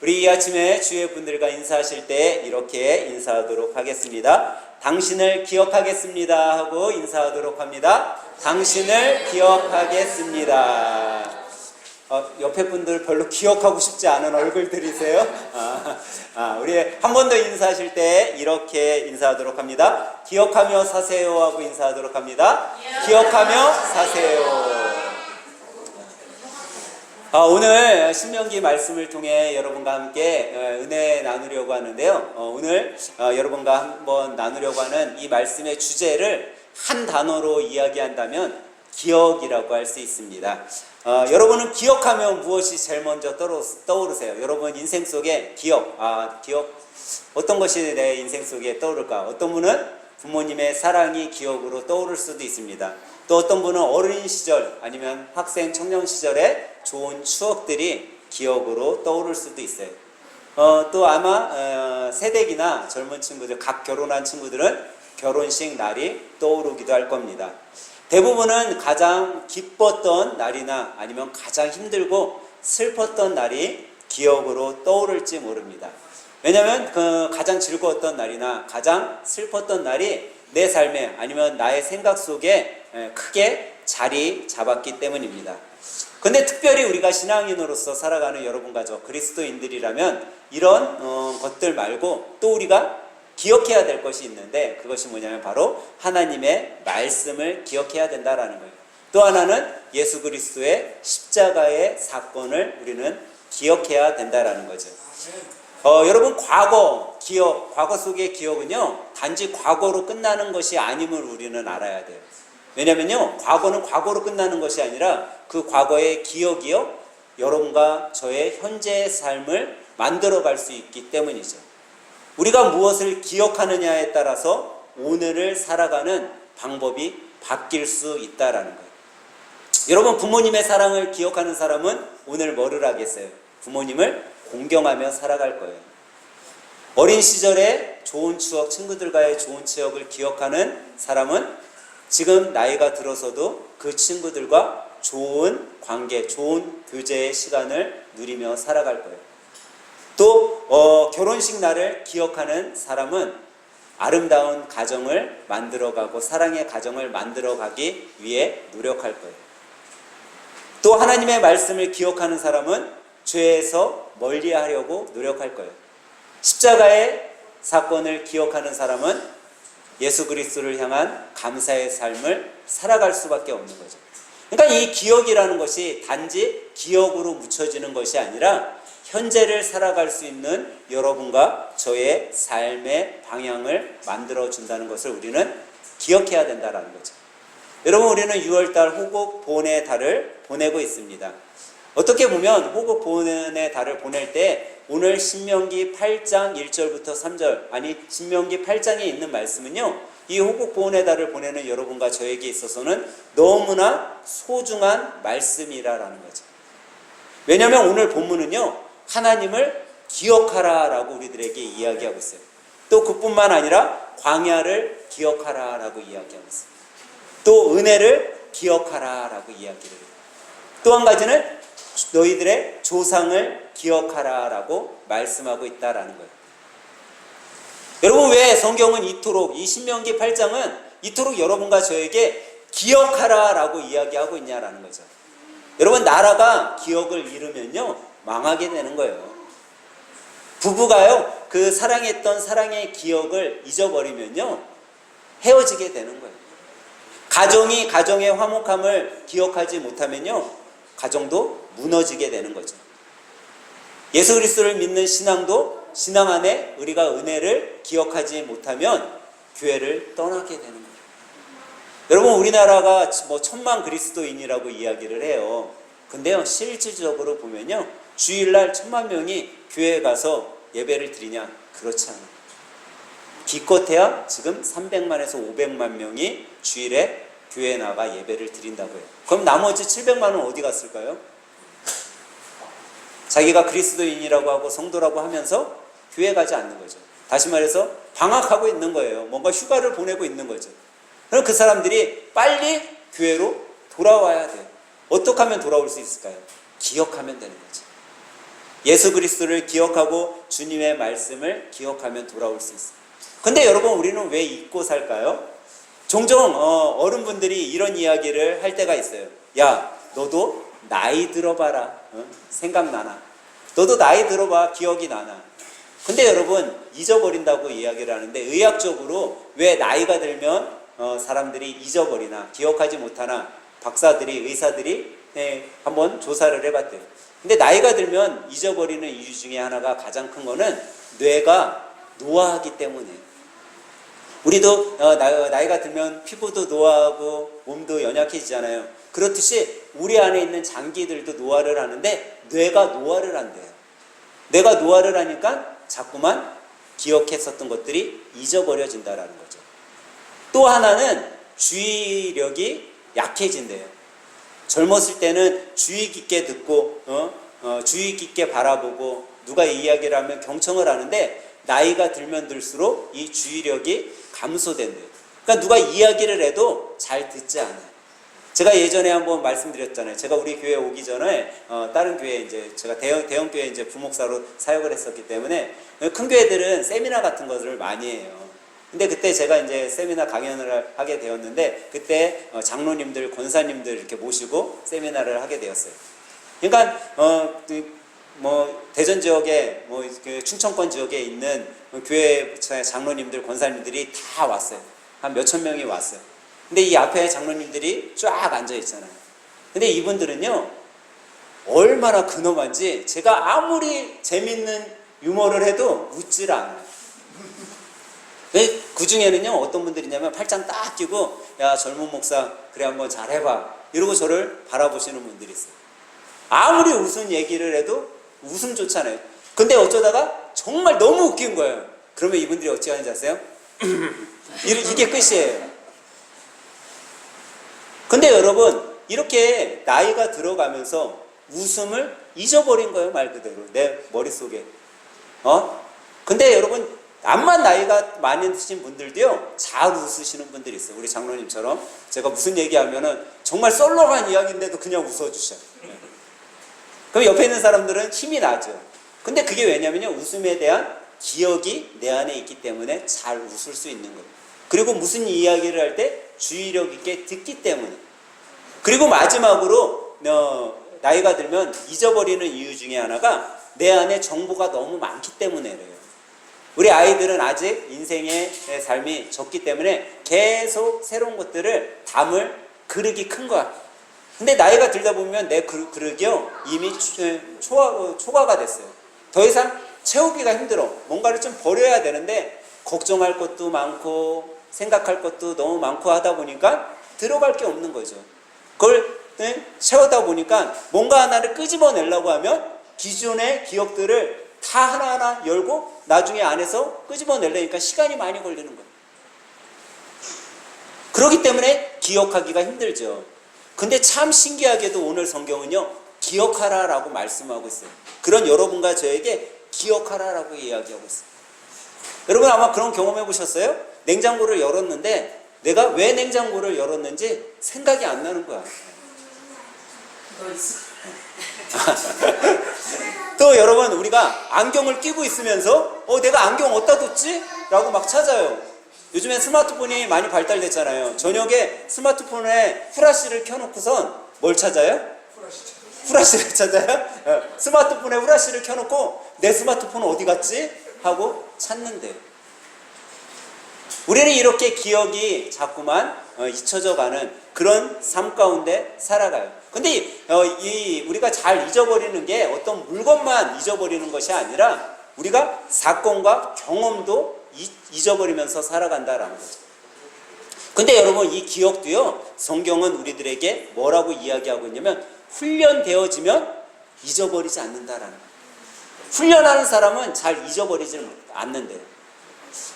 우리 이 아침에 주의 분들과 인사하실 때 이렇게 인사하도록 하겠습니다. 당신을 기억하겠습니다 하고 인사하도록 합니다. 당신을 기억하겠습니다. 옆에 분들 별로 기억하고 싶지 않은 얼굴들이세요? 우리 한 번 더 인사하실 때 이렇게 인사하도록 합니다. 기억하며 사세요 하고 인사하도록 합니다. 기억하며 사세요. 오늘 신명기 말씀을 통해 여러분과 함께 은혜 나누려고 하는데요. 오늘 여러분과 한번 나누려고 하는 이 말씀의 주제를 한 단어로 이야기한다면 기억이라고 할 수 있습니다. 여러분은 기억하면 무엇이 제일 먼저 떠오르세요? 여러분 인생 속에 기억 어떤 것이 내 인생 속에 떠오를까? 어떤 분은 부모님의 사랑이 기억으로 떠오를 수도 있습니다. 또 어떤 분은 어린 시절 아니면 학생 청년 시절의 좋은 추억들이 기억으로 떠오를 수도 있어요. 또 아마 새댁이나 젊은 친구들, 각 결혼한 친구들은 결혼식 날이 떠오르기도 할 겁니다. 대부분은 가장 기뻤던 날이나 아니면 가장 힘들고 슬펐던 날이 기억으로 떠오를지 모릅니다. 왜냐하면 그 가장 즐거웠던 날이나 가장 슬펐던 날이 내 삶에 아니면 나의 생각 속에 크게 자리 잡았기 때문입니다. 근데 특별히 우리가 신앙인으로서 살아가는 여러분 가족 그리스도인들이라면 이런 것들 말고 또 우리가 기억해야 될 것이 있는데 그것이 뭐냐면 바로 하나님의 말씀을 기억해야 된다라는 거예요. 또 하나는 예수 그리스도의 십자가의 사건을 우리는 기억해야 된다라는 거죠. 여러분 과거 속의 기억은요 단지 과거로 끝나는 것이 아님을 우리는 알아야 돼요. 왜냐면요 과거는 과거로 끝나는 것이 아니라 그 과거의 기억이요 여러분과 저의 현재의 삶을 만들어갈 수 있기 때문이죠. 우리가 무엇을 기억하느냐에 따라서 오늘을 살아가는 방법이 바뀔 수 있다라는 거예요. 여러분 부모님의 사랑을 기억하는 사람은 오늘 뭐를 하겠어요? 부모님을 공경하며 살아갈 거예요. 어린 시절의 좋은 추억, 친구들과의 좋은 추억을 기억하는 사람은 지금 나이가 들어서도 그 친구들과 좋은 관계, 좋은 교제의 시간을 누리며 살아갈 거예요. 또 결혼식 날을 기억하는 사람은 아름다운 가정을 만들어가고 사랑의 가정을 만들어가기 위해 노력할 거예요. 또 하나님의 말씀을 기억하는 사람은 죄에서 멀리하려고 노력할 거예요. 십자가의 사건을 기억하는 사람은 예수 그리스도를 향한 감사의 삶을 살아갈 수밖에 없는 거죠. 그러니까 이 기억이라는 것이 단지 기억으로 묻혀지는 것이 아니라 현재를 살아갈 수 있는 여러분과 저의 삶의 방향을 만들어준다는 것을 우리는 기억해야 된다는 거죠. 여러분 우리는 6월달 호국 보훈의 달을 보내고 있습니다. 어떻게 보면 호국 보훈의 달을 보낼 때 오늘 신명기 8장 1절부터 3절 신명기 8장에 있는 말씀은요 이 호국 보훈의 달을 보내는 여러분과 저에게 있어서는 너무나 소중한 말씀이라는 거죠. 왜냐하면 오늘 본문은요 하나님을 기억하라 라고 우리들에게 이야기하고 있어요. 또 그뿐만 아니라 광야를 기억하라 라고 이야기하고 있어요. 또 은혜를 기억하라 라고 이야기를 해요. 또 한 가지는 너희들의 조상을 기억하라 라고 말씀하고 있다라는 거예요. 여러분 왜 성경은 이토록 이 신명기 8장은 이토록 여러분과 저에게 기억하라 라고 이야기하고 있냐라는 거죠. 여러분 나라가 기억을 잃으면요 망하게 되는 거예요. 부부가요 그 사랑했던 사랑의 기억을 잊어버리면요 헤어지게 되는 거예요. 가정이 가정의 화목함을 기억하지 못하면요 가정도 무너지게 되는 거죠. 예수 그리스도를 믿는 신앙도 신앙 안에 우리가 은혜를 기억하지 못하면 교회를 떠나게 되는 거예요. 여러분 우리나라가 뭐 1000만 그리스도인이라고 이야기를 해요. 근데요 실질적으로 보면요 주일날 1000만 명이 교회에 가서 예배를 드리냐? 그렇지 않아요. 기껏해야 지금 300만에서 500만 명이 주일에 교회에 나가 예배를 드린다고 해요. 그럼 나머지 700만은 어디 갔을까요? 자기가 그리스도인이라고 하고 성도라고 하면서 교회 가지 않는 거죠. 다시 말해서 방학하고 있는 거예요. 뭔가 휴가를 보내고 있는 거죠. 그럼 그 사람들이 빨리 교회로 돌아와야 돼요. 어떻게 하면 돌아올 수 있을까요? 기억하면 되는 거죠. 예수 그리스도를 기억하고 주님의 말씀을 기억하면 돌아올 수 있어요. 근데 여러분, 우리는 왜 잊고 살까요? 종종 어른분들이 이런 이야기를 할 때가 있어요. 야, 너도 나이 들어봐라. 생각나나? 너도 나이 들어봐. 기억이 나나? 근데 여러분, 잊어버린다고 이야기를 하는데, 의학적으로 왜 나이가 들면 사람들이 잊어버리나, 기억하지 못하나, 박사들이, 의사들이 한번 조사를 해봤대요. 근데 나이가 들면 잊어버리는 이유 중에 하나가, 가장 큰 거는 뇌가 노화하기 때문이에요. 우리도 나이가 들면 피부도 노화하고 몸도 연약해지잖아요. 그렇듯이 우리 안에 있는 장기들도 노화를 하는데, 뇌가 노화를 한대요. 뇌가 노화를 하니까 자꾸만 기억했었던 것들이 잊어버려진다라는 거죠. 또 하나는 주의력이 약해진대요. 젊었을 때는 주의 깊게 듣고 주의 깊게 바라보고 누가 이야기를 하면 경청을 하는데, 나이가 들면 들수록 이 주의력이 감소된대요. 그러니까 누가 이야기를 해도 잘 듣지 않아요. 제가 예전에 한번 말씀드렸잖아요. 제가 우리 교회 오기 전에 다른 교회, 이제 제가 대형 교회 이제 부목사로 사역을 했었기 때문에, 큰 교회들은 세미나 같은 것을 많이 해요. 근데 그때 제가 이제 세미나 강연을 하게 되었는데, 그때 장로님들, 권사님들 이렇게 모시고 세미나를 하게 되었어요. 그러니까 대전 지역에 그 충청권 지역에 있는 교회 장로님들, 권사님들이 다 왔어요. 한 몇천 명이 왔어요. 근데 이 앞에 장로님들이 쫙 앉아 있잖아요. 근데 이분들은요, 얼마나 근엄한지 제가 아무리 재밌는 유머를 해도 웃질 않아요. 그 중에는요, 어떤 분들이냐면 팔짱 딱 끼고, 야, 젊은 목사, 그래, 한번 잘 해봐. 이러고 저를 바라보시는 분들이 있어요. 아무리 웃은 얘기를 해도 웃음 좋잖아요. 근데 어쩌다가 정말 너무 웃긴 거예요. 그러면 이분들이 어찌 하는지 아세요? 이게 끝이에요. 근데 여러분, 이렇게 나이가 들어가면서 웃음을 잊어버린 거예요, 말 그대로. 내 머릿속에. 근데 여러분, 암만 나이가 많이 드신 분들도요, 잘 웃으시는 분들이 있어요. 우리 장로님처럼. 제가 무슨 얘기하면은 정말 썰렁한 이야기인데도 그냥 웃어주셔요. 그럼 옆에 있는 사람들은 힘이 나죠. 근데 그게 왜냐면요, 웃음에 대한 기억이 내 안에 있기 때문에 잘 웃을 수 있는 거예요. 그리고 무슨 이야기를 할 때 주의력 있게 듣기 때문에. 그리고 마지막으로 나이가 들면 잊어버리는 이유 중에 하나가, 내 안에 정보가 너무 많기 때문에래요. 우리 아이들은 아직 인생의 삶이 적기 때문에 계속 새로운 것들을 담을 그릇이 큰 거야. 근데 나이가 들다 보면 내 그릇이요, 이미 초과가 됐어요. 더 이상 채우기가 힘들어. 뭔가를 좀 버려야 되는데, 걱정할 것도 많고 생각할 것도 너무 많고 하다 보니까 들어갈 게 없는 거죠. 그걸 채우다 보니까 뭔가 하나를 끄집어내려고 하면 기존의 기억들을 다 하나하나 열고 나중에 안에서 끄집어내려니까 시간이 많이 걸리는 거예요. 그렇기 때문에 기억하기가 힘들죠. 근데 참 신기하게도 오늘 성경은요, 기억하라라고 말씀하고 있어요. 그런 여러분과 저에게 기억하라라고 이야기하고 있어요. 여러분 아마 그런 경험해 보셨어요? 냉장고를 열었는데 내가 왜 냉장고를 열었는지 생각이 안 나는 거야. 또 여러분, 우리가 안경을 끼고 있으면서 내가 안경 어디다 뒀지? 라고 막 찾아요. 요즘엔 스마트폰이 많이 발달됐잖아요. 저녁에 스마트폰에 후라시를 켜놓고선 뭘 찾아요? 후라시를 찾아요? 스마트폰에 후라시를 켜놓고 내 스마트폰 어디 갔지? 하고 찾는데요. 우리는 이렇게 기억이 자꾸만 잊혀져 가는 그런 삶 가운데 살아가요. 근데 우리가 잘 잊어버리는 게 어떤 물건만 잊어버리는 것이 아니라, 우리가 사건과 경험도 잊어버리면서 살아간다라는 거죠. 근데 여러분, 이 기억도요, 성경은 우리들에게 뭐라고 이야기하고 있냐면, 훈련되어지면 잊어버리지 않는다라는 거예요. 훈련하는 사람은 잘 잊어버리지 않는데요.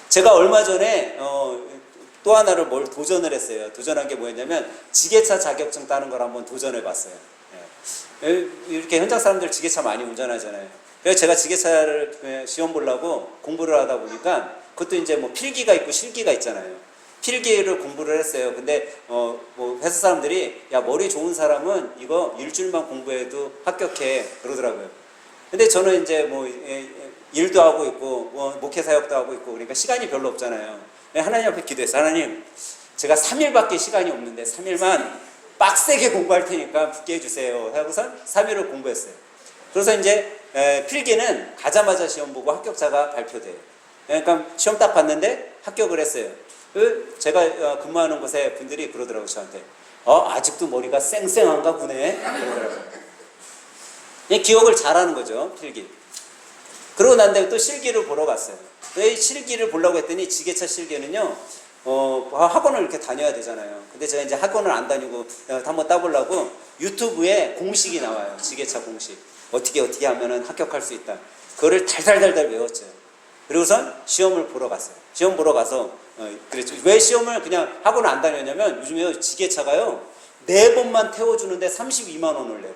제가 얼마 전에 또 하나를 도전을 했어요. 도전한 게 뭐였냐면, 지게차 자격증 따는 걸 한번 도전해 봤어요. 이렇게 현장 사람들 지게차 많이 운전하잖아요. 그래서 제가 지게차를 시험 보려고 공부를 하다 보니까, 그것도 이제 뭐 필기가 있고 실기가 있잖아요. 필기를 공부를 했어요. 근데 회사 사람들이, 야, 머리 좋은 사람은 이거 일주일만 공부해도 합격해 그러더라고요. 근데 저는 이제 뭐 일도 하고 있고 뭐 목회 사역도 하고 있고 그러니까 시간이 별로 없잖아요. 하나님 앞에 기도했어요. 하나님, 제가 3일밖에 시간이 없는데 3일만 빡세게 공부할 테니까 붙게 해주세요 하고선 3일을 공부했어요. 그래서 이제 필기는 가자마자 시험 보고 합격자가 발표돼요. 그러니까 시험 딱 봤는데 합격을 했어요. 제가 근무하는 곳에 분들이 그러더라고요, 저한테. 아직도 머리가 쌩쌩한가 보네 그러더라고요. 기억을 잘하는 거죠, 필기. 그러고 난 다음에 또 실기를 보러 갔어요. 실기를 보려고 했더니 지게차 실기는요, 학원을 이렇게 다녀야 되잖아요. 근데 제가 이제 학원을 안 다니고 한번 따보려고 유튜브에 공식이 나와요. 지게차 공식. 어떻게 하면은 합격할 수 있다. 그거를 달달달달 외웠죠. 그리고선 시험을 보러 갔어요. 시험 보러 가서, 그랬죠. 왜 시험을 그냥 학원을 안 다녔냐면 요즘에 지게차가요, 4번만 태워주는데 32만 원을 내요.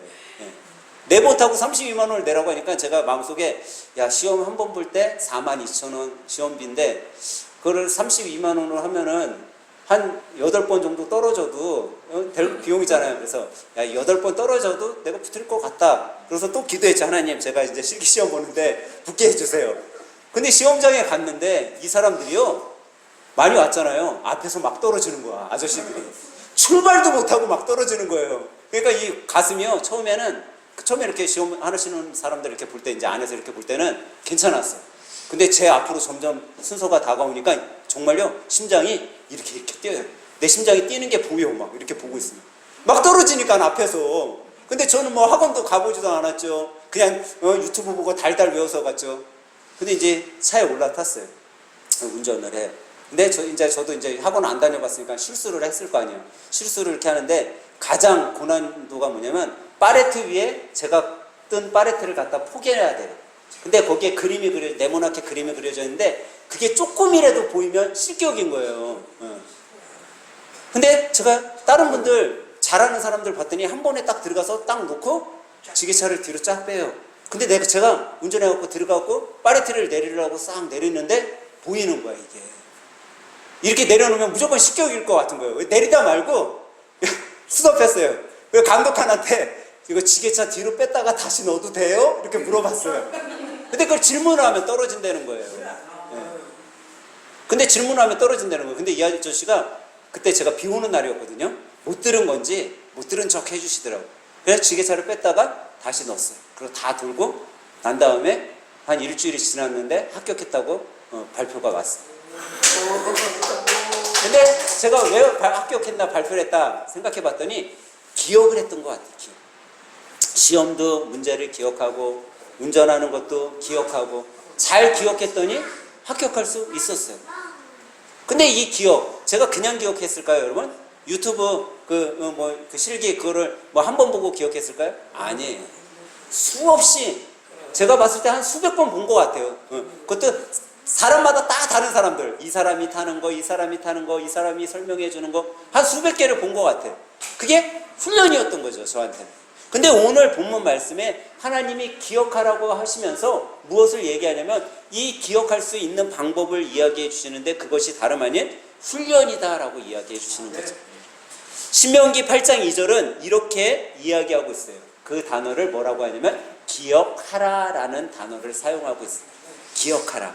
4번 타고 32만 원을 내라고 하니까 제가 마음속에, 야, 시험 한 번 볼 때 42,000원 시험비인데 그거를 32만 원으로 하면은 한 8번 정도 떨어져도 될 비용이잖아요. 그래서 야, 8번 떨어져도 내가 붙을 것 같다. 그래서 또 기도했죠. 하나님, 제가 이제 실기 시험 보는데 붙게 해주세요. 근데 시험장에 갔는데 이 사람들이요, 많이 왔잖아요. 앞에서 막 떨어지는 거야, 아저씨들이. 출발도 못하고 막 떨어지는 거예요. 그러니까 이 가슴이요, 처음에 이렇게 시험 하시는 사람들 이렇게 볼 때, 이제 안에서 이렇게 볼 때는 괜찮았어요. 근데 제 앞으로 점점 순서가 다가오니까 정말요, 심장이 이렇게 뛰어요. 내 심장이 뛰는 게 보여. 막 이렇게 보고 있습니다. 막 떨어지니까 앞에서. 근데 저는 뭐 학원도 가보지도 않았죠. 그냥 유튜브 보고 달달 외워서 갔죠. 근데 이제 차에 올라탔어요. 운전을 해요. 근데 저도 이제 학원 안 다녀봤으니까 실수를 했을 거 아니에요. 실수를 이렇게 하는데 가장 고난도가 뭐냐면, 파레트 위에 제가 뜬 파레트를 갖다 포개해야 돼요. 근데 거기에 네모나게 그림이 그려져 있는데 그게 조금이라도 보이면 실격인 거예요. 근데 제가 다른 분들, 잘하는 사람들 봤더니 한 번에 딱 들어가서 딱 놓고 지게차를 뒤로 쫙 빼요. 근데 제가 운전해갖고 들어가고 파레트를 내리려고 싹 내리는데 보이는 거야, 이게. 이렇게 내려놓으면 무조건 실격일 것 같은 거예요. 내리다 말고 스톱했어요. 감독관한테 이거 지게차 뒤로 뺐다가 다시 넣어도 돼요? 이렇게 물어봤어요. 근데 그걸 질문을 하면 떨어진다는 거예요. 근데 질문을 하면 떨어진다는 거예요. 근데 이 아저씨가 그때 제가 비 오는 날이었거든요. 못 들은 건지 못 들은 척 해주시더라고요. 그래서 지게차를 뺐다가 다시 넣었어요. 그리고 다 돌고 난 다음에 한 일주일이 지났는데 합격했다고 발표가 왔어요. 근데 제가 왜 합격했나 발표를 했다 생각해 봤더니 기억을 했던 것 같아요. 시험도 문제를 기억하고 운전하는 것도 기억하고 잘 기억했더니 합격할 수 있었어요. 근데 이 기억, 제가 그냥 기억했을까요, 여러분? 유튜브 그 실기 그거를 뭐 한 번 보고 기억했을까요? 아니에요. 수없이, 제가 봤을 때 한 수백 번 본 것 같아요. 그것도 사람마다 다 다른 사람들, 이 사람이 타는 거, 이 사람이 타는 거, 이 사람이 설명해 주는 거 한 수백 개를 본 것 같아요. 그게 훈련이었던 거죠, 저한테. 근데 오늘 본문 말씀에 하나님이 기억하라고 하시면서 무엇을 얘기하냐면, 이 기억할 수 있는 방법을 이야기해 주시는데 그것이 다름 아닌 훈련이다라고 이야기해 주시는 거죠. 신명기 8장 2절은 이렇게 이야기하고 있어요. 그 단어를 뭐라고 하냐면 기억하라라는 단어를 사용하고 있습니다. 기억하라.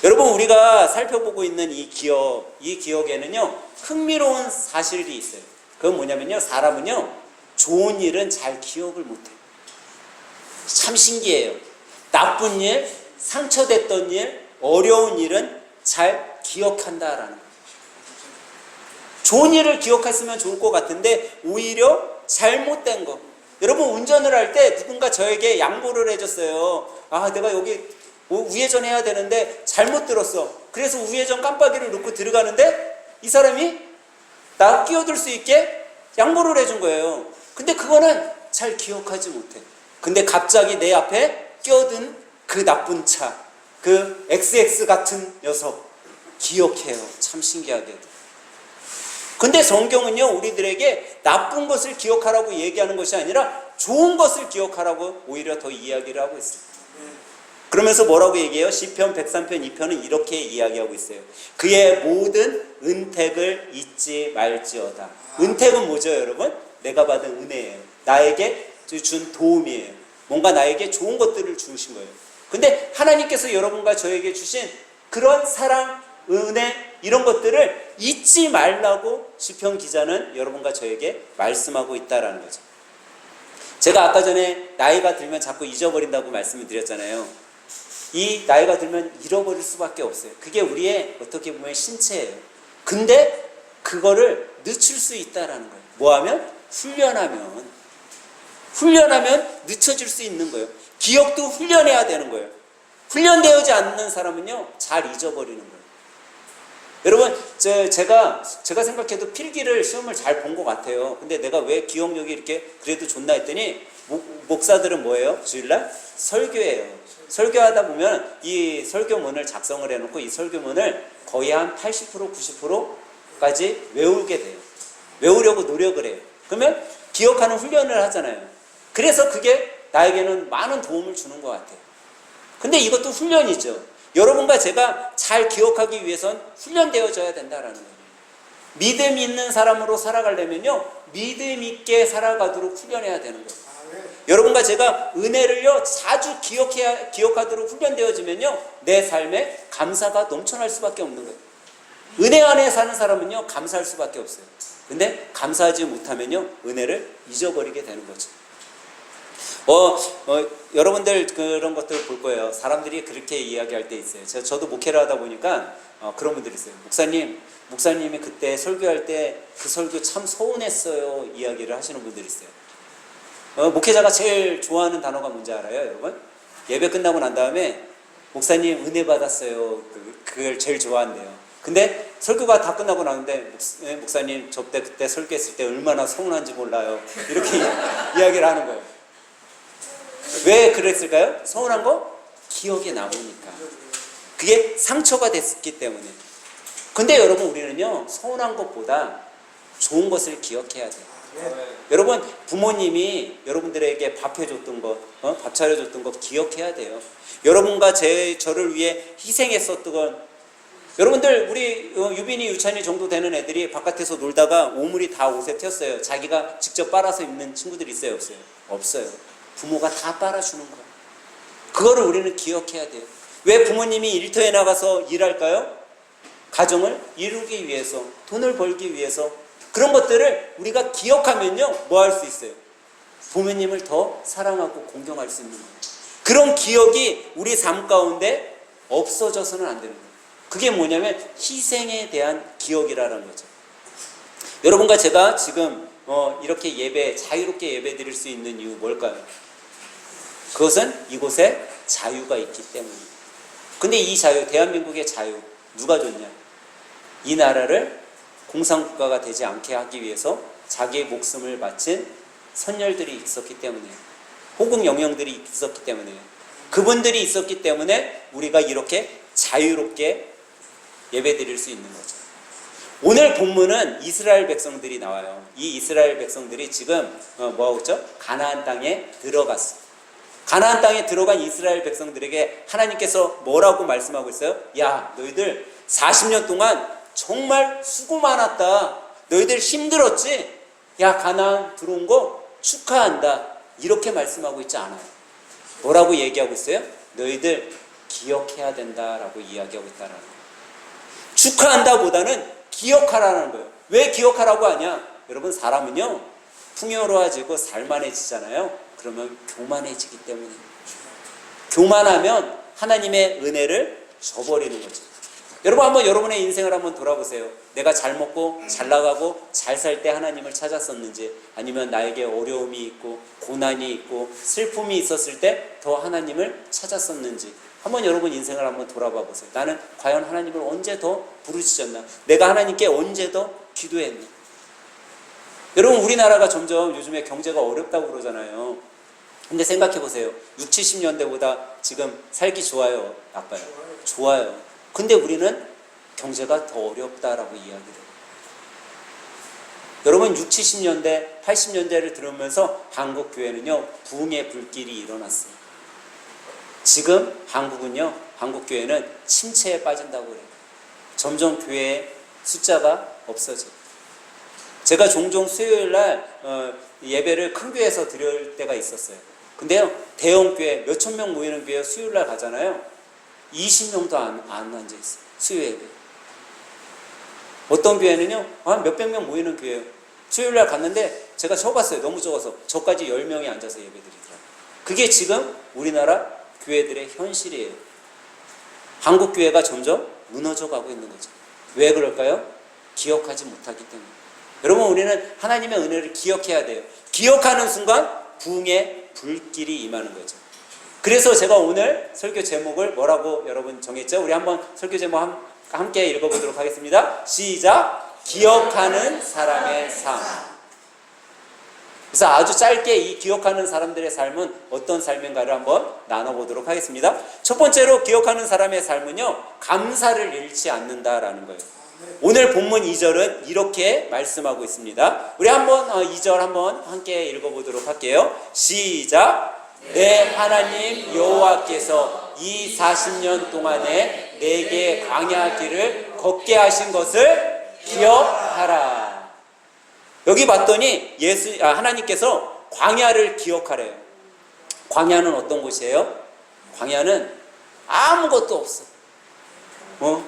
여러분, 우리가 살펴보고 있는 이 기억에는요, 흥미로운 사실이 있어요. 그건 뭐냐면요, 사람은요, 좋은 일은 잘 기억을 못해요. 참 신기해요. 나쁜 일, 상처됐던 일, 어려운 일은 잘 기억한다라는 거예요. 좋은 일을 기억했으면 좋을 것 같은데 오히려 잘못된 거. 여러분, 운전을 할 때 누군가 저에게 양보를 해줬어요. 내가 여기 우회전 해야 되는데 잘못 들었어. 그래서 우회전 깜빡이를 놓고 들어가는데 이 사람이 나 끼어들 수 있게 양보를 해준 거예요. 근데 그거는 잘 기억하지 못해. 근데 갑자기 내 앞에 끼어든 그 나쁜 차, 그 XX 같은 녀석 기억해요. 참 신기하게도. 근데 성경은요, 우리들에게 나쁜 것을 기억하라고 얘기하는 것이 아니라 좋은 것을 기억하라고 오히려 더 이야기를 하고 있습니다. 그러면서 뭐라고 얘기해요? 시편 103편 2편은 이렇게 이야기하고 있어요. 그의 모든 은택을 잊지 말지어다. 은택은 뭐죠, 여러분? 내가 받은 은혜예요. 나에게 준 도움이에요. 뭔가 나에게 좋은 것들을 주신 거예요. 근데 하나님께서 여러분과 저에게 주신 그런 사랑, 은혜 이런 것들을 잊지 말라고 시편 기자는 여러분과 저에게 말씀하고 있다라는 거죠. 제가 아까 전에 나이가 들면 자꾸 잊어버린다고 말씀을 드렸잖아요. 이 나이가 들면 잃어버릴 수밖에 없어요. 그게 우리의 어떻게 보면 신체예요. 근데 그거를 늦출 수 있다라는 거예요. 뭐하면? 훈련하면 늦춰질 수 있는 거예요. 기억도 훈련해야 되는 거예요. 훈련되지 않는 사람은요, 잘 잊어버리는 거예요. 여러분, 제가 생각해도 필기를 시험을 잘 본 것 같아요. 근데 내가 왜 기억력이 이렇게 그래도 좋나 했더니, 목사들은 뭐예요? 주일날? 설교예요. 설교하다 보면 이 설교문을 작성을 해놓고 이 설교문을 거의 한 80%, 90%까지 외우게 돼요. 외우려고 노력을 해요. 그러면 기억하는 훈련을 하잖아요. 그래서 그게 나에게는 많은 도움을 주는 것 같아요. 근데 이것도 훈련이죠. 여러분과 제가 잘 기억하기 위해선 훈련되어져야 된다라는 거예요. 믿음 있는 사람으로 살아가려면요, 믿음 있게 살아가도록 훈련해야 되는 거예요. 여러분과 제가 은혜를요 자주 기억하도록 훈련되어지면요, 내 삶에 감사가 넘쳐날 수밖에 없는 거예요. 은혜 안에 사는 사람은요, 감사할 수밖에 없어요. 근데 감사하지 못하면요, 은혜를 잊어버리게 되는 거죠. 여러분들 그런 것들 볼 거예요. 사람들이 그렇게 이야기할 때 있어요. 저도 목회를 하다 보니까 그런 분들이 있어요. 목사님이 그때 설교할 때 그 설교 참 서운했어요. 이야기를 하시는 분들이 있어요. 목회자가 제일 좋아하는 단어가 뭔지 알아요, 여러분? 예배 끝나고 난 다음에 목사님 은혜 받았어요. 그걸 제일 좋아한대요. 근데 설교가 다 끝나고 나는데 목사님 저 때 그때 설교했을 때 얼마나 서운한지 몰라요. 이렇게 이야기를 하는 거예요. 왜 그랬을까요? 서운한 거? 기억에 남으니까. 그게 상처가 됐기 때문에. 근데 여러분, 우리는요, 서운한 것보다 좋은 것을 기억해야 돼요. 여러분, 부모님이 여러분들에게 밥 해줬던 거, 밥 차려줬던 거 기억해야 돼요. 여러분과 저를 위해 희생했었던 건, 여러분들, 우리 유빈이, 유찬이 정도 되는 애들이 바깥에서 놀다가 오물이 다 옷에 튀었어요. 자기가 직접 빨아서 입는 친구들이 있어요, 없어요? 없어요. 부모가 다 빨아주는 거예요. 그거를 우리는 기억해야 돼요. 왜 부모님이 일터에 나가서 일할까요? 가정을 이루기 위해서, 돈을 벌기 위해서. 그런 것들을 우리가 기억하면요, 뭐 할 수 있어요? 부모님을 더 사랑하고 공경할 수 있는 거예요. 그런 기억이 우리 삶 가운데 없어져서는 안 되는 거예요. 그게 뭐냐면 희생에 대한 기억이라는 거죠. 여러분과 제가 지금 이렇게 자유롭게 예배 드릴 수 있는 이유 뭘까요? 그것은 이곳에 자유가 있기 때문입니다. 근데 이 자유, 대한민국의 자유, 누가 줬냐? 이 나라를 공산국가가 되지 않게 하기 위해서 자기의 목숨을 바친 선열들이 있었기 때문이에요. 호국 영령들이 있었기 때문이에요. 그분들이 있었기 때문에 우리가 이렇게 자유롭게 예배 드릴 수 있는 거죠. 오늘 본문은 이스라엘 백성들이 나와요. 이 이스라엘 백성들이 지금 뭐하고 있죠? 가나안 땅에 들어갔어요. 가나안 땅에 들어간 이스라엘 백성들에게 하나님께서 뭐라고 말씀하고 있어요? 야, 너희들 40년 동안 정말 수고 많았다. 너희들 힘들었지? 야, 가나안 들어온 거 축하한다. 이렇게 말씀하고 있지 않아요. 뭐라고 얘기하고 있어요? 너희들 기억해야 된다라고 이야기하고 있다라는 거예요. 축하한다 보다는 기억하라는 거예요. 왜 기억하라고 하냐? 여러분, 사람은요, 풍요로워지고 살만해지잖아요. 그러면 교만해지기 때문에. 교만하면 하나님의 은혜를 저버리는 거죠. 여러분, 한번 여러분의 인생을 한번 돌아보세요. 내가 잘 먹고 잘 나가고 잘 살 때 하나님을 찾았었는지, 아니면 나에게 어려움이 있고 고난이 있고 슬픔이 있었을 때 더 하나님을 찾았었는지, 한번 여러분 인생을 한번 돌아봐 보세요. 나는 과연 하나님을 언제 더 부르짖었나? 내가 하나님께 언제 더 기도했나? 여러분, 우리나라가 점점 요즘에 경제가 어렵다고 그러잖아요. 근데 생각해 보세요. 60, 70년대보다 지금 살기 좋아요? 나빠요? 좋아요. 근데 우리는 경제가 더 어렵다라고 이야기해요. 여러분, 60, 70년대, 80년대를 들으면서 한국 교회는요, 부흥의 불길이 일어났어요. 지금 한국은요, 한국 교회는 침체에 빠진다고 그래요. 점점 교회의 숫자가 없어져요. 제가 종종 수요일 날 예배를 큰 교회에서 드릴 때가 있었어요. 근데요, 대형 교회, 몇천 명 모이는 교회 수요일날 가잖아요. 20명도 안 앉아있어요. 수요 예배. 어떤 교회는요, 한 몇백 명 모이는 교회예요. 수요일날 갔는데 제가 적었어요. 너무 적어서. 저까지 10명이 앉아서 예배 드리더라고요. 그게 지금 우리나라 교회들의 현실이에요. 한국 교회가 점점 무너져 가고 있는 거죠. 왜 그럴까요? 기억하지 못하기 때문에. 여러분, 우리는 하나님의 은혜를 기억해야 돼요. 기억하는 순간 부흥의 불길이 임하는 거죠. 그래서 제가 오늘 설교 제목을 뭐라고 여러분 정했죠? 우리 한번 설교 제목 함께 읽어보도록 하겠습니다. 시작! 기억하는 사람의 삶. 그래서 아주 짧게 이 기억하는 사람들의 삶은 어떤 삶인가를 한번 나눠보도록 하겠습니다. 첫 번째로 기억하는 사람의 삶은요, 감사를 잃지 않는다라는 거예요. 오늘 본문 2절은 이렇게 말씀하고 있습니다. 우리 한번 2절 한번 함께 읽어보도록 할게요. 시작! 내 하나님 여호와께서 이 40년 동안에 내게 광야 길을 걷게 하신 것을 기억하라. 여기 봤더니 하나님께서 광야를 기억하래요. 광야는 어떤 곳이에요? 광야는 아무것도 없어.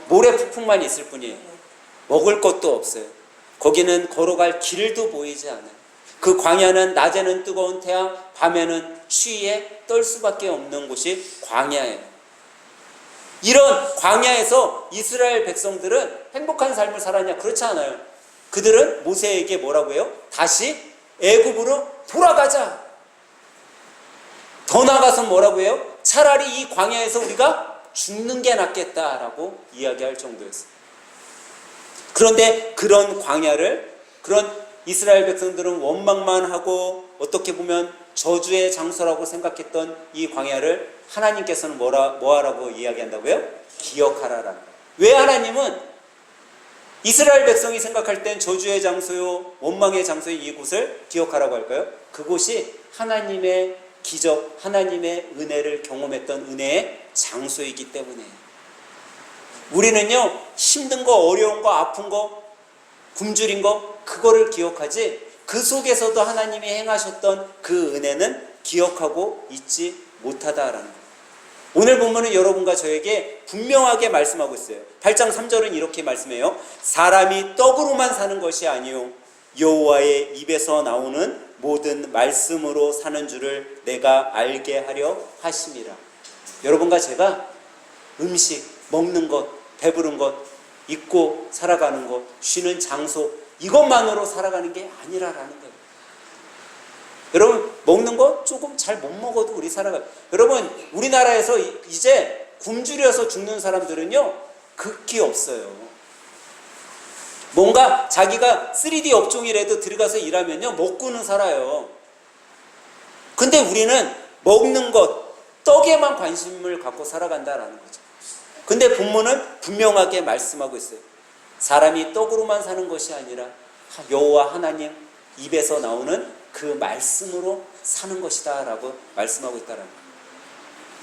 모래폭풍만 있을 뿐이에요. 먹을 것도 없어요. 거기는 걸어갈 길도 보이지 않아요. 그 광야는 낮에는 뜨거운 태양, 밤에는 추위에 떨 수밖에 없는 곳이 광야예요. 이런 광야에서 이스라엘 백성들은 행복한 삶을 살았냐? 그렇지 않아요. 그들은 모세에게 뭐라고 해요? 다시 애굽으로 돌아가자. 더 나아가서 뭐라고 해요? 차라리 이 광야에서 우리가 죽는 게 낫겠다라고 이야기할 정도였어요. 그런데 그런 광야를, 그런 이스라엘 백성들은 원망만 하고 어떻게 보면 저주의 장소라고 생각했던 이 광야를 하나님께서는 뭐하라고 이야기한다고요? 기억하라라는. 왜 하나님은 이스라엘 백성이 생각할 땐 저주의 장소요, 원망의 장소인 이곳을 기억하라고 할까요? 그곳이 하나님의 기적, 하나님의 은혜를 경험했던 은혜의 장소이기 때문에. 우리는요, 힘든 거, 어려운 거, 아픈 거, 굶주린 거, 그거를 기억하지, 그 속에서도 하나님이 행하셨던 그 은혜는 기억하고 잊지 못하다라는 거예요. 오늘 본문은 여러분과 저에게 분명하게 말씀하고 있어요. 8장 3절은 이렇게 말씀해요. 사람이 떡으로만 사는 것이 아니요 여호와의 입에서 나오는 모든 말씀으로 사는 줄을 내가 알게 하려 하심이라. 여러분과 제가 음식, 먹는 것, 배부른 것, 입고 살아가는 것, 쉬는 장소, 이것만으로 살아가는 게 아니라라는 거예요. 여러분, 먹는 거 조금 잘 못 먹어도 우리 살아가요. 여러분, 우리나라에서 이제 굶주려서 죽는 사람들은요, 극히 없어요. 뭔가 자기가 3D 업종이라도 들어가서 일하면요, 먹고는 살아요. 근데 우리는 먹는 것, 떡에만 관심을 갖고 살아간다라는 거죠. 근데 본문은 분명하게 말씀하고 있어요. 사람이 떡으로만 사는 것이 아니라 여호와 하나님 입에서 나오는 그 말씀으로 사는 것이다 라고 말씀하고 있다는 거예요.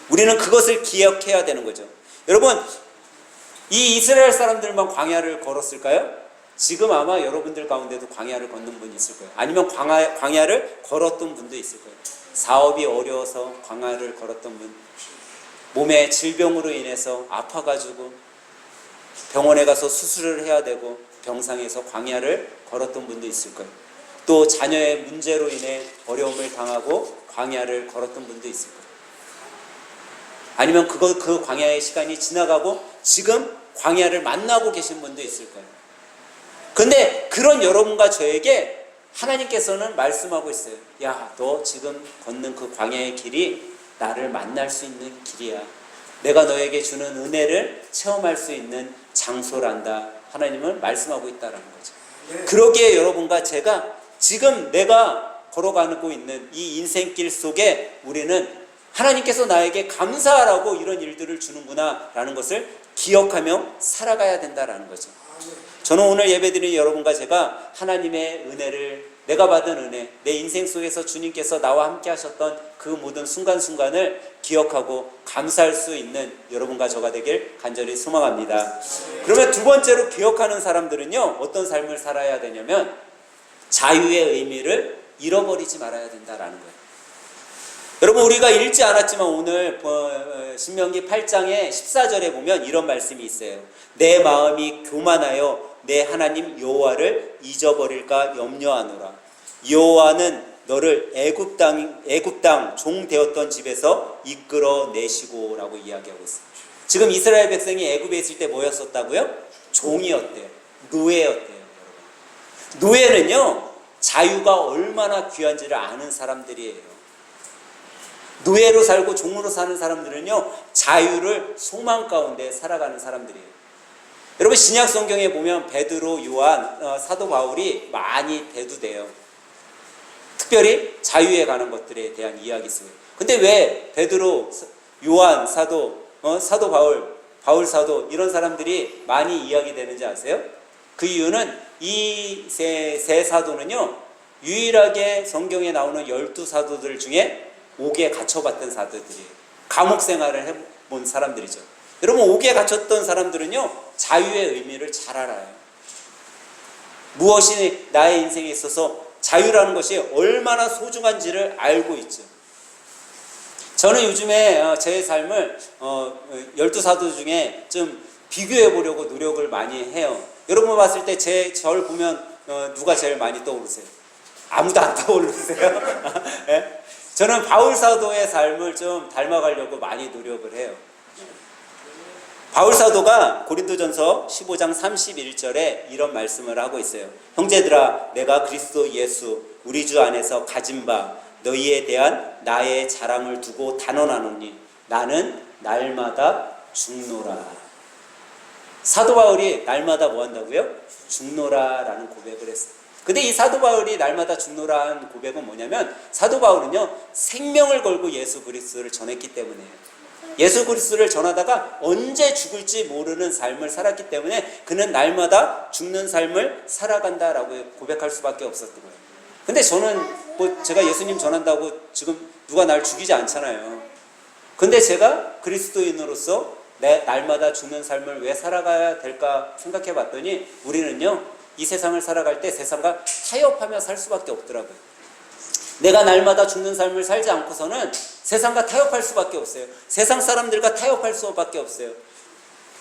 우리는 그것을 기억해야 되는 거죠. 여러분, 이 이스라엘 사람들만 광야를 걸었을까요? 지금 아마 여러분들 가운데도 광야를 걷는 분이 있을 거예요. 아니면 광야를 걸었던 분도 있을 거예요. 사업이 어려워서 광야를 걸었던 분, 몸에 질병으로 인해서 아파가지고 병원에 가서 수술을 해야 되고 병상에서 광야를 걸었던 분도 있을 거예요. 또 자녀의 문제로 인해 어려움을 당하고 광야를 걸었던 분도 있을 거예요. 아니면 그 광야의 시간이 지나가고 지금 광야를 만나고 계신 분도 있을 거예요. 근데 그런 여러분과 저에게 하나님께서는 말씀하고 있어요. 야, 너 지금 걷는 그 광야의 길이 나를 만날 수 있는 길이야. 내가 너에게 주는 은혜를 체험할 수 있는 장소란다. 하나님은 말씀하고 있다는 거죠. 그러기에 여러분과 제가 지금 내가 걸어가고 있는 이 인생길 속에 우리는 하나님께서 나에게 감사하라고 이런 일들을 주는구나 라는 것을 기억하며 살아가야 된다는 거죠. 저는 오늘 예배드리는 여러분과 제가 하나님의 은혜를, 내가 받은 은혜, 내 인생 속에서 주님께서 나와 함께 하셨던 그 모든 순간순간을 기억하고 감사할 수 있는 여러분과 저가 되길 간절히 소망합니다. 그러면 두 번째로 기억하는 사람들은요, 어떤 삶을 살아야 되냐면 자유의 의미를 잃어버리지 말아야 된다라는 거예요. 여러분, 우리가 읽지 않았지만 오늘 신명기 8장의 14절에 보면 이런 말씀이 있어요. 내 마음이 교만하여 내 하나님 여호와를 잊어버릴까 염려하노라. 여호와는 너를 애굽 땅 종 되었던 집에서 이끌어 내시고라고 이야기하고 있어요. 지금 이스라엘 백성이 애굽에 있을 때 뭐였었다고요? 종이었대요. 노예였대요. 노예는요, 자유가 얼마나 귀한지를 아는 사람들이에요. 노예로 살고 종으로 사는 사람들은요, 자유를 소망 가운데 살아가는 사람들이에요. 여러분, 신약 성경에 보면 베드로, 요한, 사도 바울이 많이 대두돼요. 특별히 자유에 관한 것들에 대한 이야기 쓰고요. 근데 왜 베드로, 요한, 사도 바울 사도 이런 사람들이 많이 이야기되는지 아세요? 그 이유는 이 세 사도는요, 유일하게 성경에 나오는 12사도들 중에 옥에 갇혀봤던 사도들이에요. 감옥 생활을 해본 사람들이죠. 여러분, 옥에 갇혔던 사람들은요, 자유의 의미를 잘 알아요. 무엇이 나의 인생에 있어서 자유라는 것이 얼마나 소중한지를 알고 있죠. 저는 요즘에 제 삶을 12사도 중에 좀 비교해 보려고 노력을 많이 해요. 여러분 봤을 때 저를 보면 누가 제일 많이 떠오르세요? 아무도 안 떠오르세요? 네? 저는 바울 사도의 삶을 좀 닮아가려고 많이 노력을 해요. 바울 사도가 고린도전서 15장 31절에 이런 말씀을 하고 있어요. 형제들아, 내가 그리스도 예수 우리 주 안에서 가진 바 너희에 대한 나의 자랑을 두고 단언하노니 나는 날마다 죽노라. 사도 바울이 날마다 뭐 한다고요? 죽노라라는 고백을 했어요. 근데 이 사도 바울이 날마다 죽노라는 고백은 뭐냐면, 사도 바울은요, 생명을 걸고 예수 그리스도를 전했기 때문에요. 예수 그리스도를 전하다가 언제 죽을지 모르는 삶을 살았기 때문에 그는 날마다 죽는 삶을 살아간다라고 고백할 수밖에 없었던 거예요. 근데 저는 제가 예수님 전한다고 지금 누가 날 죽이지 않잖아요. 근데 제가 그리스도인으로서 날마다 죽는 삶을 왜 살아가야 될까 생각해 봤더니, 우리는요, 이 세상을 살아갈 때 세상과 타협하며 살 수밖에 없더라고요. 내가 날마다 죽는 삶을 살지 않고서는 세상과 타협할 수밖에 없어요. 세상 사람들과 타협할 수밖에 없어요.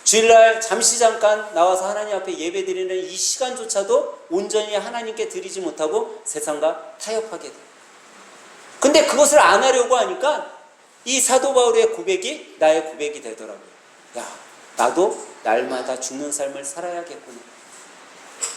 주일날 잠시 잠깐 나와서 하나님 앞에 예배드리는 이 시간조차도 온전히 하나님께 드리지 못하고 세상과 타협하게 돼요. 근데 그것을 안 하려고 하니까 이 사도 바울의 고백이 나의 고백이 되더라고요. 야, 나도 날마다 죽는 삶을 살아야겠구나.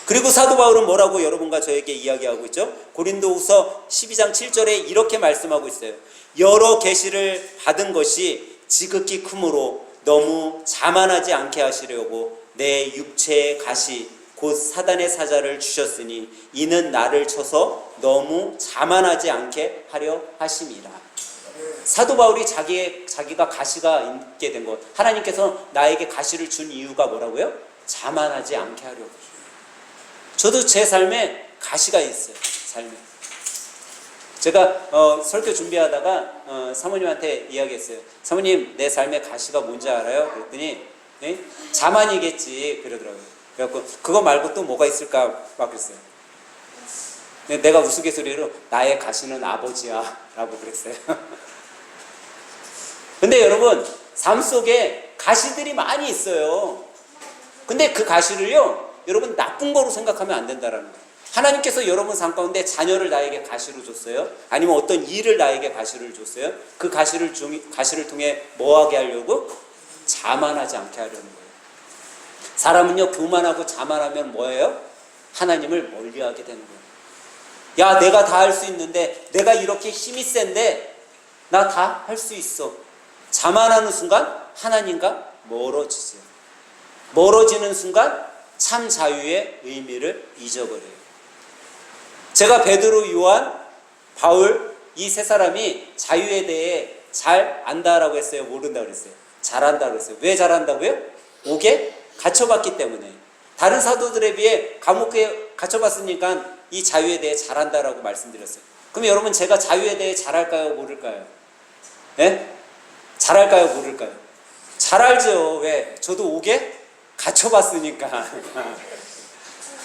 그리고 사도 바울은 뭐라고 여러분과 저에게 이야기하고 있죠? 고린도후서 12장 7절에 이렇게 말씀하고 있어요. 여러 계시를 받은 것이 지극히 크므로 너무 자만하지 않게 하시려고 내 육체의 가시 곧 사단의 사자를 주셨으니 이는 나를 쳐서 너무 자만하지 않게 하려 하심이라. 사도 바울이 자기가 가시가 있게 된 것, 하나님께서 나에게 가시를 준 이유가 뭐라고요? 자만하지 않게 하려고. 저도 제 삶에 가시가 있어요. 삶에. 제가 설교 준비하다가 사모님한테 이야기했어요. 사모님, 내 삶의 가시가 뭔지 알아요? 그랬더니 자만이겠지 그러더라고요. 그래갖고 그거 말고 또 뭐가 있을까 막 그랬어요. 내가 우스갯소리로 나의 가시는 아버지야 라고 그랬어요. 근데 여러분, 삶 속에 가시들이 많이 있어요. 근데 그 가시를요, 여러분 나쁜 거로 생각하면 안 된다라는 거예요. 하나님께서 여러분 삶 가운데 자녀를 나에게 가시로 줬어요? 아니면 어떤 일을 나에게 가시를 줬어요? 그 가시를 통해 뭐하게 하려고? 자만하지 않게 하려는 거예요. 사람은요, 교만하고 자만하면 뭐예요? 하나님을 멀리하게 되는 거예요. 야, 내가 다 할 수 있는데, 내가 이렇게 힘이 센데 나 다 할 수 있어. 자만하는 순간 하나님과 멀어지세요. 멀어지는 순간 참 자유의 의미를 잊어버려요. 제가 베드로, 요한, 바울 이 세 사람이 자유에 대해 잘 안다라고 했어요? 모른다고 그랬어요? 잘 안다고 그랬어요. 왜 잘 안다고요? 옥에 갇혀봤기 때문에. 다른 사도들에 비해 감옥에 갇혀봤으니까 이 자유에 대해 잘 안다라고 말씀드렸어요. 그럼 여러분, 제가 자유에 대해 잘 알까요? 모를까요? 네? 잘 알까요? 모를까요? 잘 알죠. 왜? 저도 옥에 갇혀봤으니까.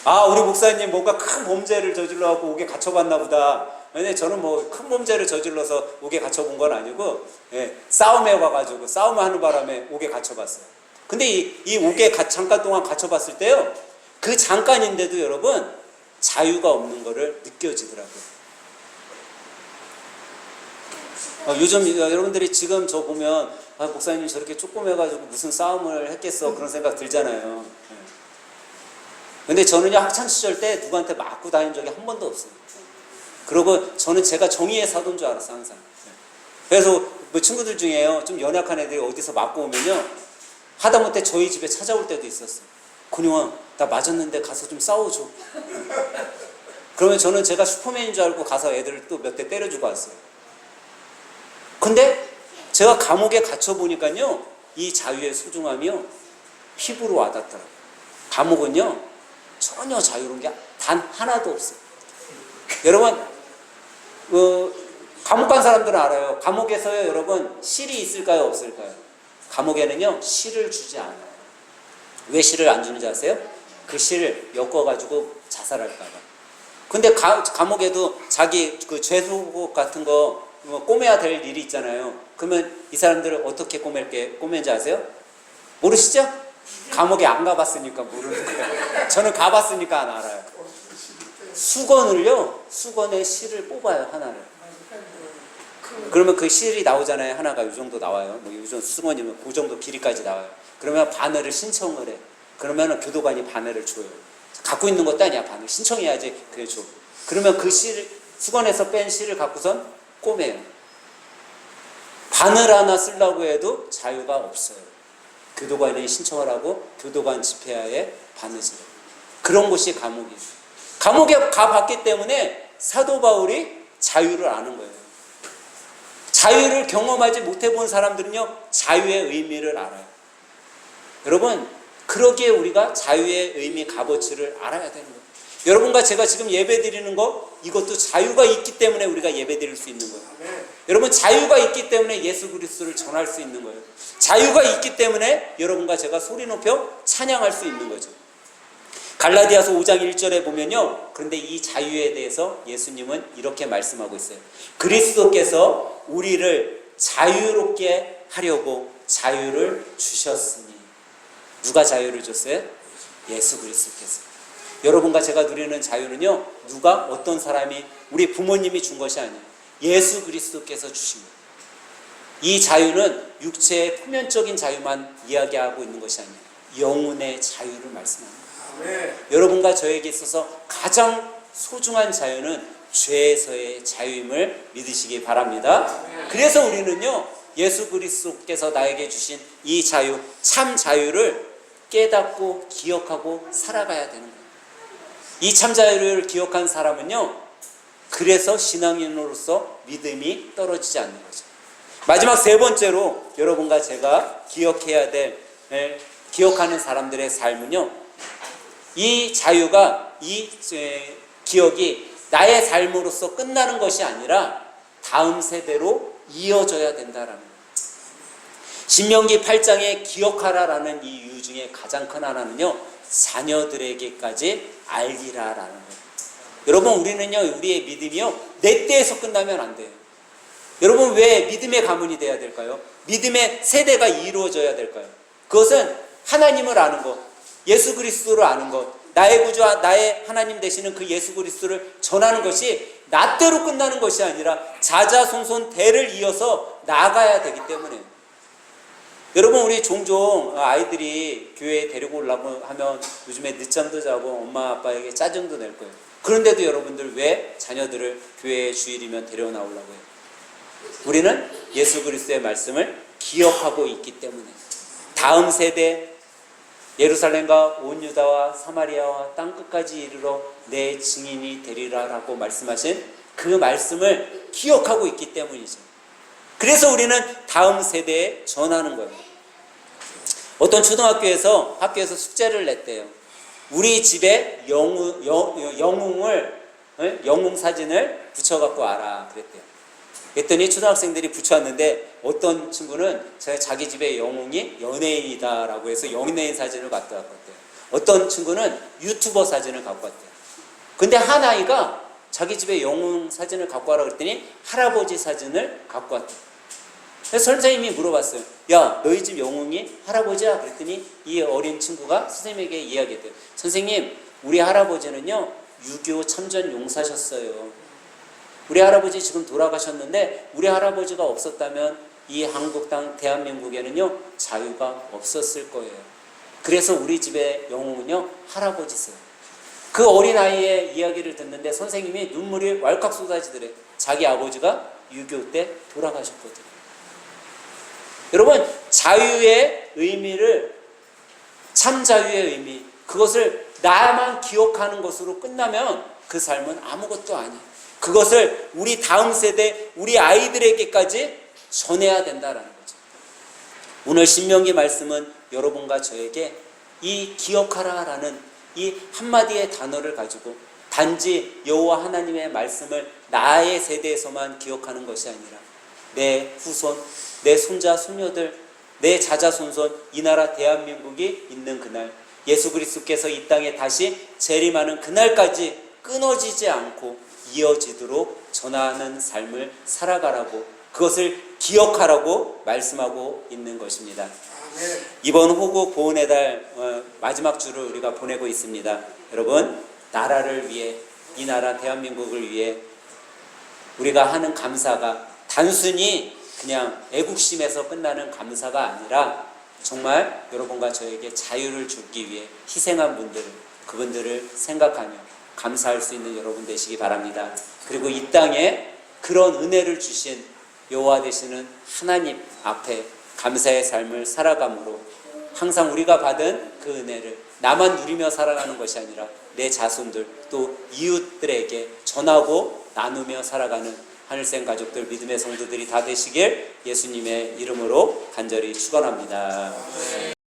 아, 우리 목사님 뭔가 큰 범죄를 저질러갖고 옥에 갇혀봤나 보다. 근데 저는 뭐 큰 범죄를 저질러서 옥에 갇혀본 건 아니고, 예, 싸움에 와가지고 싸움하는 바람에 옥에 갇혀봤어요. 근데 이 옥에 잠깐 동안 갇혀봤을 때요, 그 잠깐인데도 여러분 자유가 없는 거를 느껴지더라고요. 요즘 여러분들이 지금 저 보면 목사님 저렇게 조그매가지고 무슨 싸움을 했겠어 그런 생각 들잖아요. 근데 저는요 학창시절 때 누구한테 맞고 다닌 적이 한 번도 없어요. 그리고 저는 제가 정의의 사도인 줄 알았어요 항상. 그래서 뭐 친구들 중에요 좀 연약한 애들이 어디서 맞고 오면요 하다못해 저희 집에 찾아올 때도 있었어요. 근영아 나 맞았는데 가서 좀 싸워줘. 그러면 저는 제가 슈퍼맨인 줄 알고 가서 애들을 또 몇 대 때려주고 왔어요. 근데 제가 감옥에 갇혀보니까요 이 자유의 소중함이요 피부로 와닿더라고요. 감옥은요 전혀 자유로운 게 단 하나도 없어요. 여러분 감옥 간 사람들은 알아요. 감옥에서요 여러분 실이 있을까요 없을까요? 감옥에는요 실을 주지 않아요. 왜 실을 안 주는지 아세요? 그 실을 엮어가지고 자살할까 봐. 근데 감옥에도 자기 그 죄수복 같은 거 꼬매야 될 일이 있잖아요. 그러면 이 사람들을 어떻게 꼬매는지 아세요? 모르시죠? 감옥에 안 가봤으니까 모르는 거예요. 저는 가봤으니까 알아요. 수건의 실을 뽑아요 하나를. 그러면 그 실이 나오잖아요. 하나가 이 정도 나와요. 뭐 이 정도 수건이면 그 정도 길이까지 나와요. 그러면 바늘을 신청을 해. 그러면 교도관이 바늘을 줘요. 갖고 있는 것도 아니야. 바늘 신청해야지 그래 줘. 그러면 그 수건에서 뺀 실을 갖고선 꼬매요. 바늘 하나 쓰려고 해도 자유가 없어요. 교도관이 신청을 하고 교도관 집회하에 바느질. 그런 곳이 감옥이에요. 감옥에 가봤기 때문에 사도 바울이 자유를 아는 거예요. 자유를 경험하지 못해본 사람들은요 자유의 의미를 알아요. 여러분 그러기에 우리가 자유의 의미 값어치를 알아야 되는 거예요. 여러분과 제가 지금 예배 드리는 거 이것도 자유가 있기 때문에 우리가 예배 드릴 수 있는 거예요. 여러분 자유가 있기 때문에 예수 그리스도를 전할 수 있는 거예요. 자유가 있기 때문에 여러분과 제가 소리 높여 찬양할 수 있는 거죠. 갈라디아서 5장 1절에 보면요 그런데 이 자유에 대해서 예수님은 이렇게 말씀하고 있어요. 그리스도께서 우리를 자유롭게 하려고 자유를 주셨으니. 누가 자유를 줬어요? 예수 그리스도께서. 여러분과 제가 누리는 자유는요 누가 어떤 사람이 우리 부모님이 준 것이 아니에요. 예수 그리스도께서 주신 거예요. 이 자유는 육체의 표면적인 자유만 이야기하고 있는 것이 아니에요. 영혼의 자유를 말씀합니다. 여러분과 저에게 있어서 가장 소중한 자유는 죄에서의 자유임을 믿으시기 바랍니다. 그래서 우리는요 예수 그리스도께서 나에게 주신 이 자유, 참 자유를 깨닫고 기억하고 살아가야 되는 거예요. 이 참 자유를 기억한 사람은요 그래서 신앙인으로서 믿음이 떨어지지 않는 거죠. 마지막 세 번째로 여러분과 제가 기억해야 될 기억하는 사람들의 삶은요 이 자유가 이 기억이 나의 삶으로서 끝나는 것이 아니라 다음 세대로 이어져야 된다라는 거예요. 신명기 8장에 기억하라라는 이 이유 중에 가장 큰 하나는요 자녀들에게까지 알리라라는 거예요. 여러분 우리는요 우리의 믿음이요 내 때에서 끝나면 안 돼요. 여러분 왜 믿음의 가문이 돼야 될까요? 믿음의 세대가 이루어져야 될까요? 그것은 하나님을 아는 것, 예수 그리스도를 아는 것, 나의 구주와 나의 하나님 되시는 그 예수 그리스도를 전하는 것이 나 때로 끝나는 것이 아니라 자자손손 대를 이어서 나아가야 되기 때문에. 여러분 우리 종종 아이들이 교회에 데리고 오려고 하면 요즘에 늦잠도 자고 엄마 아빠에게 짜증도 낼 거예요. 그런데도 여러분들 왜 자녀들을 교회에 주일이면 데려나오려고 해요? 우리는 예수 그리스도의 말씀을 기억하고 있기 때문에. 다음 세대 예루살렘과 온 유다와 사마리아와 땅끝까지 이르러 내 증인이 되리라라고 말씀하신 그 말씀을 기억하고 있기 때문이죠. 그래서 우리는 다음 세대에 전하는 거예요. 어떤 초등학교에서 학교에서 숙제를 냈대요. 우리 집에 영웅 사진을 붙여갖고 와라 그랬대요. 그랬더니 초등학생들이 붙여왔는데 어떤 친구는 자기 집에 영웅이 연예인이다라고 해서 연예인 사진을 갖다 왔대요. 어떤 친구는 유튜버 사진을 갖고 왔대요. 근데 한 아이가 자기 집에 영웅 사진을 갖고 와라 그랬더니 할아버지 사진을 갖고 왔다. 그래서 선생님이 물어봤어요. 야, 너희 집 영웅이 할아버지야? 그랬더니 이 어린 친구가 선생님에게 이야기했대요. 선생님, 우리 할아버지는요 6.25 참전 용사셨어요. 우리 할아버지 지금 돌아가셨는데 우리 할아버지가 없었다면 이 한국 땅 대한민국에는요 자유가 없었을 거예요. 그래서 우리 집의 영웅은요 할아버지세요. 그 어린아이의 이야기를 듣는데 선생님이 눈물이 왈칵 쏟아지더래. 자기 아버지가 6.25 때 돌아가셨거든요. 여러분, 자유의 의미를, 참 자유의 의미, 그것을 나만 기억하는 것으로 끝나면 그 삶은 아무것도 아니에요. 그것을 우리 다음 세대, 우리 아이들에게까지 전해야 된다라는 거죠. 오늘 신명기 말씀은 여러분과 저에게 이 기억하라라는 이 한마디의 단어를 가지고 단지 여호와 하나님의 말씀을 나의 세대에서만 기억하는 것이 아니라 내 후손, 내 손자, 손녀들, 내 자자손손, 이 나라 대한민국이 있는 그날, 예수 그리스도께서 이 땅에 다시 재림하는 그날까지 끊어지지 않고 이어지도록 전하는 삶을 살아가라고, 그것을 기억하라고 말씀하고 있는 것입니다. 이번 호국 보훈의 달 마지막 주를 우리가 보내고 있습니다. 여러분, 나라를 위해, 이 나라 대한민국을 위해 우리가 하는 감사가 단순히 그냥 애국심에서 끝나는 감사가 아니라 정말 여러분과 저에게 자유를 주기 위해 희생한 분들, 그분들을 생각하며 감사할 수 있는 여러분 되시기 바랍니다. 그리고 이 땅에 그런 은혜를 주신 여호와 되시는 하나님 앞에 감사의 삶을 살아감으로 항상 우리가 받은 그 은혜를 나만 누리며 살아가는 것이 아니라 내 자손들 또 이웃들에게 전하고 나누며 살아가는 하늘생 가족들, 믿음의 성도들이 다 되시길 예수님의 이름으로 간절히 축원합니다.